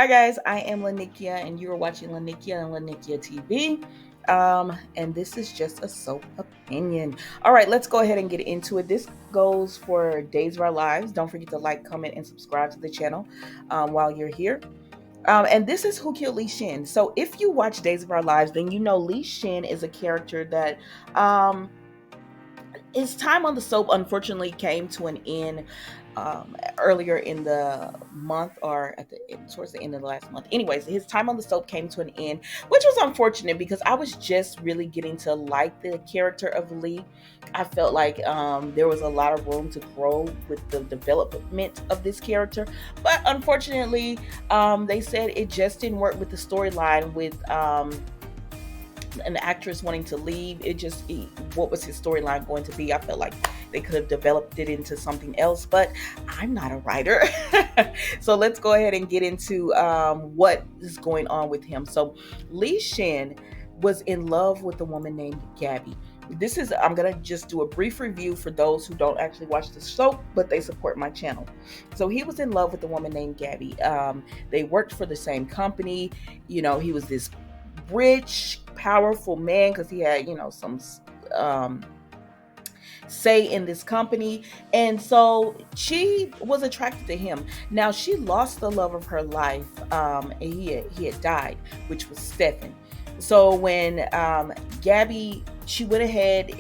Hi guys, I am Lanikia and you are watching Lanikia and Lanikia TV. And this is just a soap opinion. All right, let's go ahead and get into it. This goes for Days of Our Lives. Don't forget to like, comment, and subscribe to the channel while you're here. And this is Who Killed Li Shin. So if you watch Days of Our Lives, then you know Li Shin is a character that his time on the soap unfortunately came to an end earlier in the month, or towards the end of the last month. Anyways, his time on the soap came to an end, which was unfortunate because I was just really getting to like the character of Lee. I felt like there was a lot of room to grow with the development of this character, but unfortunately, they said it just didn't work with the storyline with an actress wanting to leave. What was his storyline going to be? I felt like they could have developed it into something else, but I'm not a writer. So let's go ahead and get into what is going on with him. So Li Shin was in love with a woman named Gabby. I'm going to just do a brief review for those who don't actually watch the soap, but they support my channel. So he was in love with a woman named Gabby. They worked for the same company. He was this rich, powerful man because he had, some say in this company. And so she was attracted to him. Now she lost the love of her life. And he had died, which was Stefan. So when Gabby, she went ahead,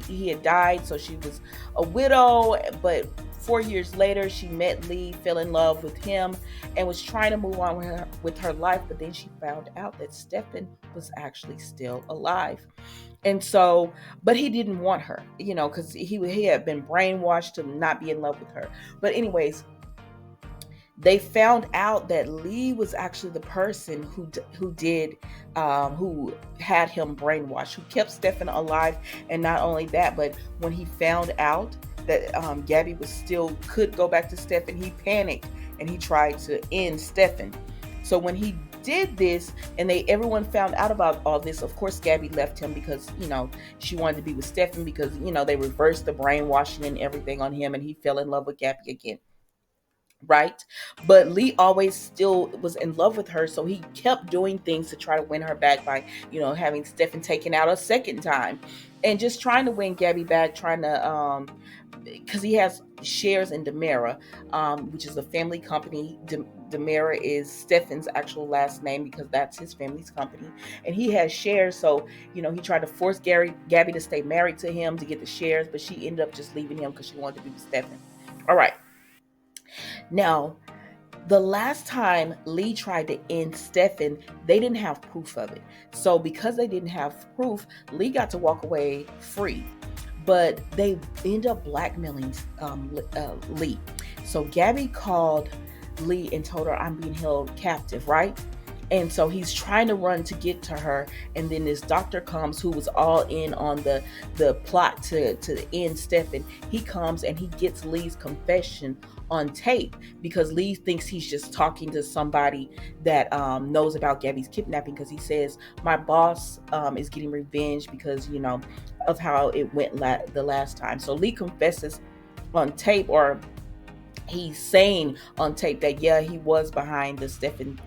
he had died, so she was a widow, but 4 years later, she met Lee, fell in love with him, and was trying to move on with her life. But then she found out that Stefan was actually still alive. And so, but he didn't want her, because he had been brainwashed to not be in love with her. But anyways, they found out that Lee was actually the person who had him brainwashed, who kept Stefan alive. And not only that, but when he found out that Gabby could go back to Stefan, he panicked and he tried to end Stefan. So when he did this and everyone found out about all this, of course Gabby left him because she wanted to be with Stefan, because they reversed the brainwashing and everything on him, and he fell in love with Gabby again. Right? But Lee always still was in love with her, so he kept doing things to try to win her back by, having Stefan taken out a second time and just trying to win Gabby back, trying to because he has shares in Demera, which is a family company. Demera is Stefan's actual last name because that's his family's company, and he has shares. So he tried to force Gabby to stay married to him to get the shares, but she ended up just leaving him because she wanted to be with Stefan. All right. Now, the last time Lee tried to end Stefan, they didn't have proof of it. So because they didn't have proof, Lee got to walk away free. But they end up blackmailing Lee. So Gabby called Lee and told her, "I'm being held captive," right? And so he's trying to run to get to her, and then this doctor comes who was all in on the plot to end Stefan. He comes and he gets Lee's confession on tape because Lee thinks he's just talking to somebody that knows about Gabby's kidnapping, because he says, "My boss is getting revenge because of how it went the last time." So Lee confesses on tape, or he's saying on tape that he was behind the Stefan,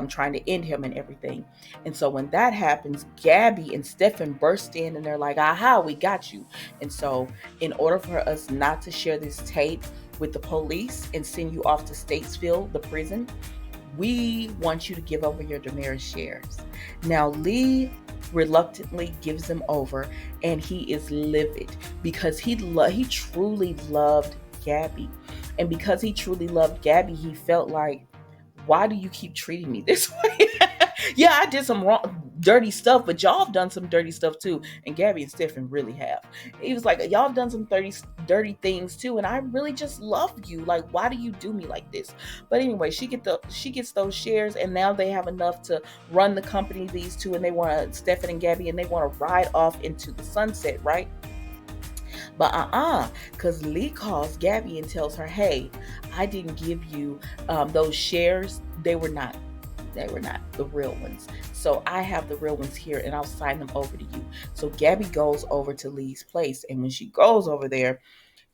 trying to end him and everything. And so when that happens, Gabby and Stefan burst in and they're like, "Aha, we got you." And so in order for us not to share this tape with the police and send you off to Statesville, the prison, we want you to give over your Demera shares. Now Lee reluctantly gives them over, and he is livid because he truly loved Gabby. And because he truly loved Gabby, he felt like, why do you keep treating me this way? Yeah, I did some dirty stuff, but y'all have done some dirty stuff too. And Gabby and Stefan really have. He was like, y'all have done some dirty things too, and I really just love you. Like, why do you do me like this? But anyway, she gets those shares, and now they have enough to run the company, these two, and they want Stefan and Gabby, and they want to ride off into the sunset, right? But because Lee calls Gabby and tells her, "Hey, I didn't give you those shares. They were not the real ones. So I have the real ones here, and I'll sign them over to you." So Gabby goes over to Lee's place, and when she goes over there,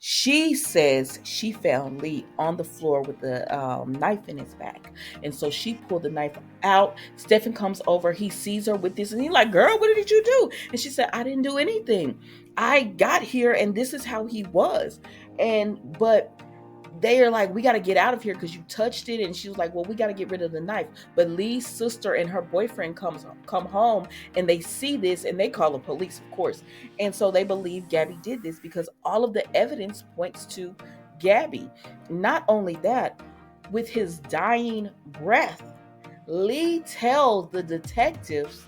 She says she found Lee on the floor with the knife in his back. And so she pulled the knife out. Stephen comes over. He sees her with this and he's like, girl, what did you do? And she said, I didn't do anything. I got here and this is how he was. But they are like, we got to get out of here because you touched it. And she was like, well, we got to get rid of the knife. But Lee's sister and her boyfriend come home and they see this and they call the police, of course. And so they believe Gabby did this because all of the evidence points to Gabby. Not only that, with his dying breath, Lee tells the detectives,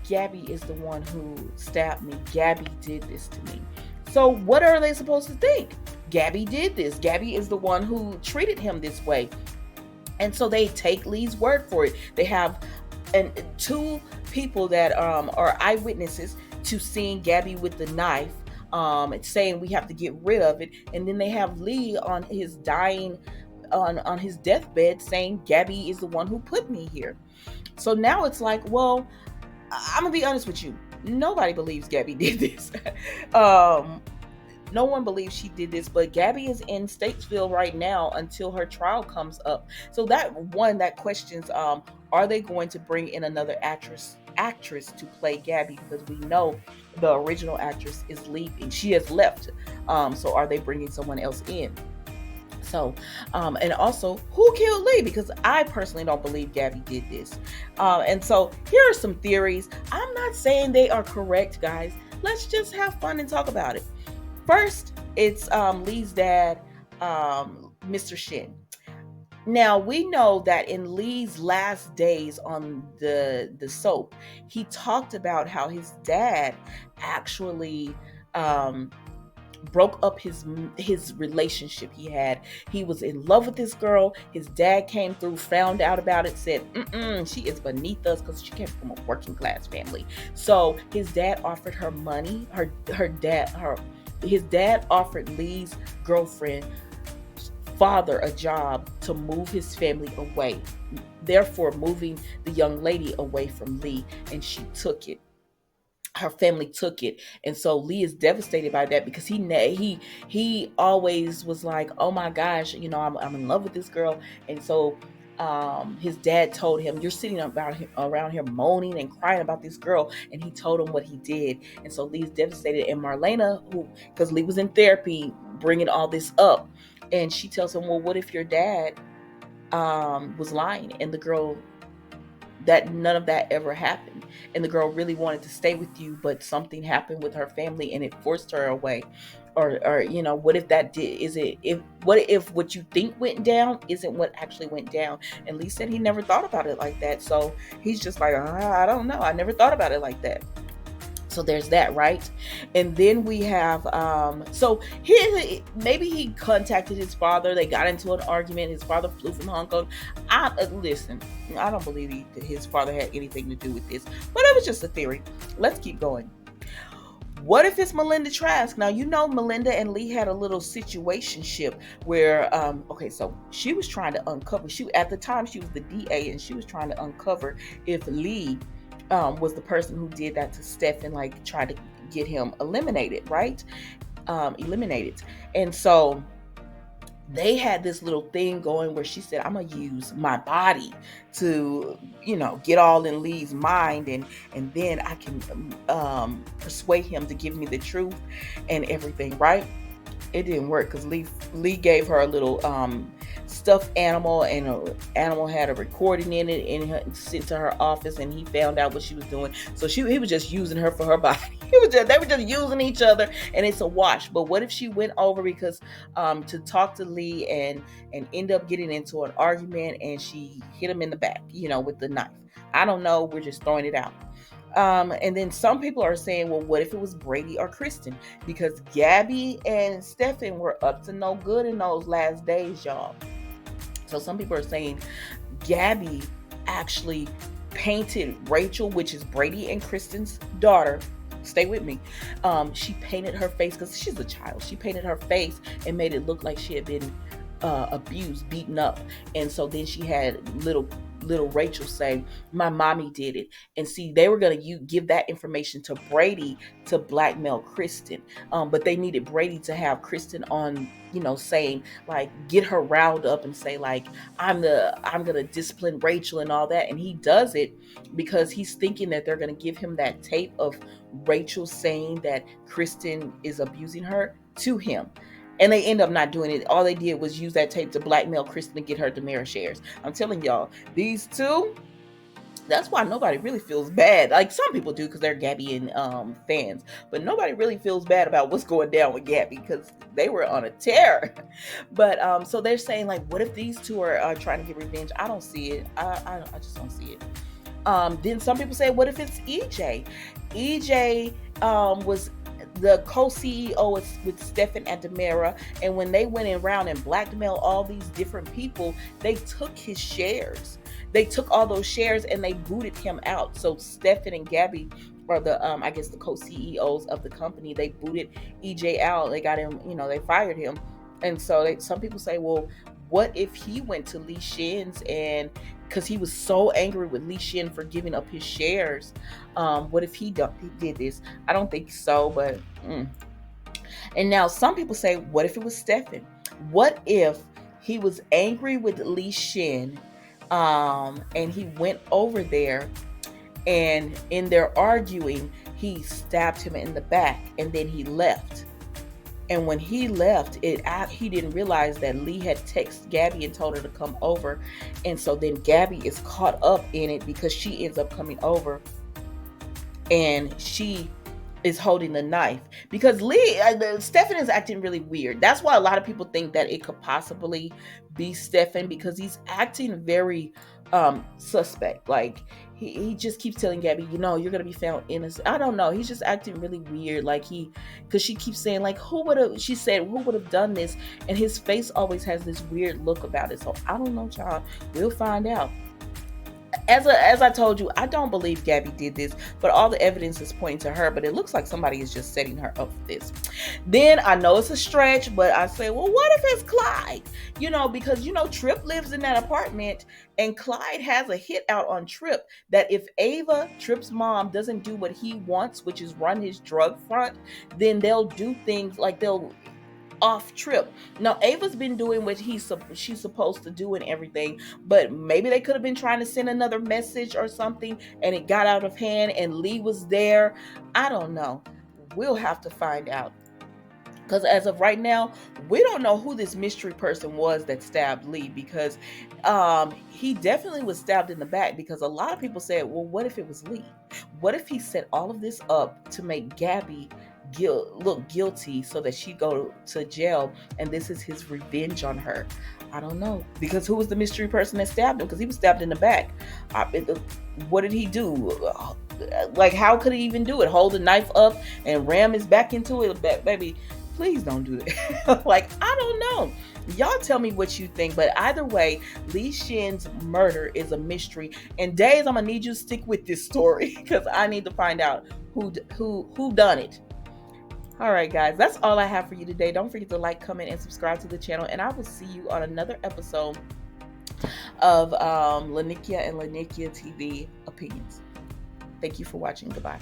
Gabby is the one who stabbed me. Gabby did this to me. So what are they supposed to think? Gabby did this. Gabby is the one who treated him this way. And so they take Lee's word for it. They have two people that are eyewitnesses to seeing Gabby with the knife, saying we have to get rid of it. And then they have Lee on his dying, on his deathbed saying Gabby is the one who put me here. So now it's like, well, I'm gonna be honest with you. Nobody believes Gabby did this. No one believes she did this, but Gabby is in Statesville right now until her trial comes up. So that questions, are they going to bring in another actress to play Gabby? Because we know the original actress is leaving. She has left. So are they bringing someone else in? So, and also, who killed Lee? Because I personally don't believe Gabby did this. And so here are some theories. I'm not saying they are correct, guys. Let's just have fun and talk about it. First, it's Lee's dad, Mr. Shin. Now, we know that in Lee's last days on the soap, he talked about how his dad actually broke up his relationship he had. He was in love with this girl. His dad came through, found out about it, said, she is beneath us because she came from a working class family. So his dad offered her money. His dad offered Lee's girlfriend father a job to move his family away, therefore moving the young lady away from Lee, and she took it. Her family took it, and so Lee is devastated by that because he always was like, oh my gosh, I'm in love with this girl. And so his dad told him, you're sitting around here moaning and crying about this girl, and he told him what he did. And so Lee's devastated, and Marlena, because Lee was in therapy bringing all this up, and she tells him, well, what if your dad was lying and the girl, that none of that ever happened, and the girl really wanted to stay with you, but something happened with her family and it forced her away? Or what if that what if what you think went down isn't what actually went down? And Lee said he never thought about it like that. So he's just like, I don't know, I never thought about it like that. So there's that, right? And then we have, so maybe he contacted his father. They got into an argument. His father flew from Hong Kong. Listen, I don't believe his father had anything to do with this, but it was just a theory. Let's keep going. What if it's Melinda Trask? Now, Melinda and Lee had a little situationship where, so she was trying to uncover, at the time she was the DA, and she was trying to uncover if Lee was the person who did that to Stephen, like tried to get him eliminated, right? Eliminated. And so they had this little thing going where she said, I'm going to use my body to, get all in Lee's mind, and then I can persuade him to give me the truth and everything, right? It didn't work because Lee gave her a little stuffed animal, and the animal had a recording in it, and sent to her office, and he found out what she was doing. So he was just using her for her body. They were just using each other, and it's a wash. But what if she went over because to talk to Lee and end up getting into an argument, and she hit him in the back, with the knife? I don't know. We're just throwing it out. And then some people are saying, well, what if it was Brady or Kristen? Because Gabby and Stephen were up to no good in those last days, y'all. So some people are saying Gabby actually painted Rachel, which is Brady and Kristen's daughter. Stay with me. She painted her face, because she's a child. She painted her face and made it look like she had been abused, beaten up. And so then she had little little Rachel say, my mommy did it. And see, they were going to give that information to Brady to blackmail Kristen. But they needed Brady to have Kristen on, saying, like, get her riled up and say, like, I'm going to discipline Rachel and all that. And he does it because he's thinking that they're going to give him that tape of Rachel saying that Kristen is abusing her to him. And they end up not doing it. All they did was use that tape to blackmail Kristen to get her Demira shares. I'm telling y'all, these two, that's why nobody really feels bad. Like, some people do because they're Gabby and fans, but nobody really feels bad about what's going down with Gabby because they were on a tear. But so they're saying, like, what if these two are trying to get revenge? I don't see it. I just don't see it. Then some people say, what if it's EJ? EJ was the co-CEO with Stefan and Demira, and when they went around and blackmailed all these different people, they took his shares. They took all those shares and they booted him out. So Stefan and Gabby are the I guess the co-CEOs of the company. They booted EJ out. They got him, they fired him. And so some people say, well, what if he went to Li Shin's, and because he was so angry with Li Shin for giving up his shares, what if he did this? I don't think so, but And now some people say, what if it was Stefan? What if he was angry with Li Shin, and he went over there, and in their arguing, he stabbed him in the back, and then he left. And when he left, he didn't realize that Lee had texted Gabby and told her to come over. And so then Gabby is caught up in it because she ends up coming over and she is holding the knife because Stefan is acting really weird. That's why a lot of people think that it could possibly be Stefan, because he's acting very suspect. Like, he just keeps telling Gabby, you're gonna be found innocent. I don't know. He's just acting really weird. Like, because she keeps saying, like, who would have done this? And his face always has this weird look about it. So I don't know, child. We'll find out. As I told you, I don't believe Gabby did this, but all the evidence is pointing to her. But it looks like somebody is just setting her up for this. Then I know it's a stretch, but I say, well, what if it's Clyde? Because Tripp lives in that apartment, and Clyde has a hit out on Tripp that if Ava, Tripp's mom, doesn't do what he wants, which is run his drug front, then they'll do things like they'll off Tripp. Now Ava's been doing what she's supposed to do and everything, but maybe they could have been trying to send another message or something and it got out of hand and Lee was there. I don't know. We'll have to find out, because as of right now, we don't know who this mystery person was that stabbed Lee, because he definitely was stabbed in the back, because a lot of people said, well, what if it was Lee? What if he set all of this up to make Gabby look guilty so that she go to jail, and this is his revenge on her? I don't know, because who was the mystery person that stabbed him? Because he was stabbed in the back. What did he do? Like, how could he even do it? Hold the knife up and ram his back into it? Baby, please don't do it. Like, I don't know. Y'all tell me what you think. But either way, Li Shin's murder is a mystery. And Days, I'm gonna need you to stick with this story because I need to find out who done it. All right, guys, that's all I have for you today. Don't forget to like, comment, and subscribe to the channel. And I will see you on another episode of Lanikia and Lanikia TV Opinions. Thank you for watching. Goodbye.